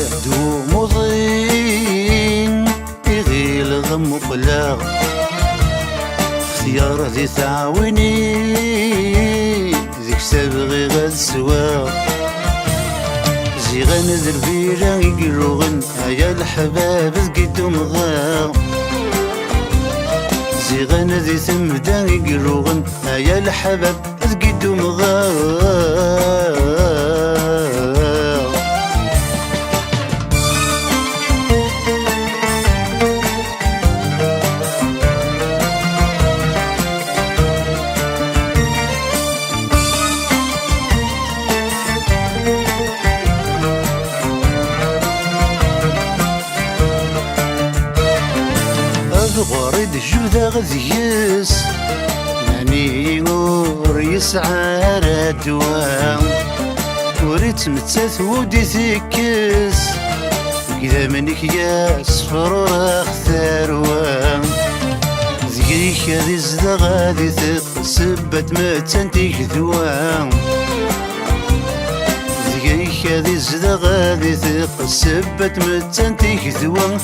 ذادو مضين يغيل غم وقلاغ اختيار ذي تعاوني ذيك سابغي غاد سواغ زيغان ذربيرا يقلوغن هيا الحباب ذقيتو مغاغ زيغان ذي ثمدا يقلوغن هيا الحباب ذقيتو مغاغ غريد جودا غذيس ماني غور يسعى ردوان وريت متات ودي تكس كذا منك يا صفر اختاروان ذيك هذي الزدا غادي تقسبت متنتيك ذوان ذيك هذي الزدا غادي تقسبت متنتيك ذوان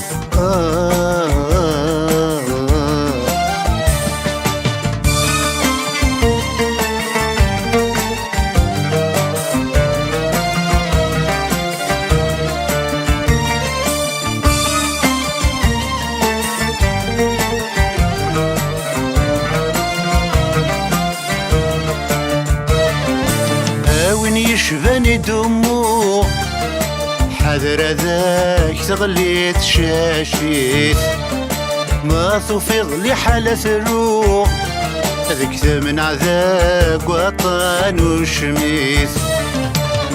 يشفاني دموع حذر ذاك تغليت شاشيت ما تفيض لي حالة الروح هذيك ثمن عذاك وطن وشميت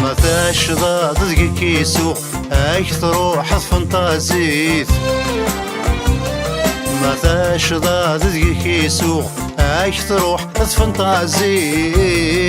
ما ثاش ضاد ذيك يسوق هاك تروح فانتازيت ما ثاش ضاد ذيك يسوق هاك تروح فانتازيت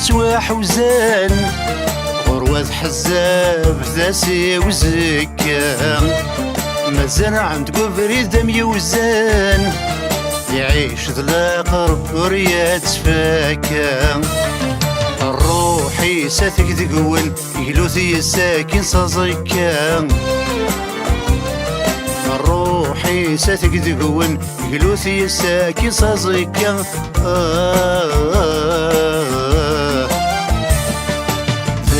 يتسوى حوزان غروة حزاب ذاسي وزكان مازال عند قبري دم يوزان يعيش ذلاقر وريات فاكان الروحي ساتك ذقون يلوثي الساكن صازيكان الروحي ساتك ذقون يلوثي الساكن صازيكان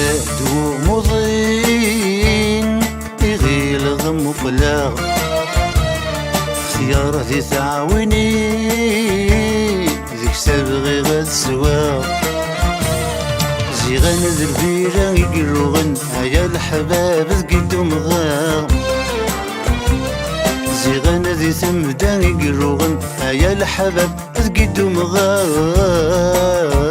ذادو مضين يغيل غم وقلاغ اختيار ذي تعاوني ذيك سابغي غاد سواغ زيغان ذربيرا يقلوغن هيا الحباب ذقيتو مغاغ زيغان ذي ثمدا يقلوغن هيا الحباب ذقيتو مغاغ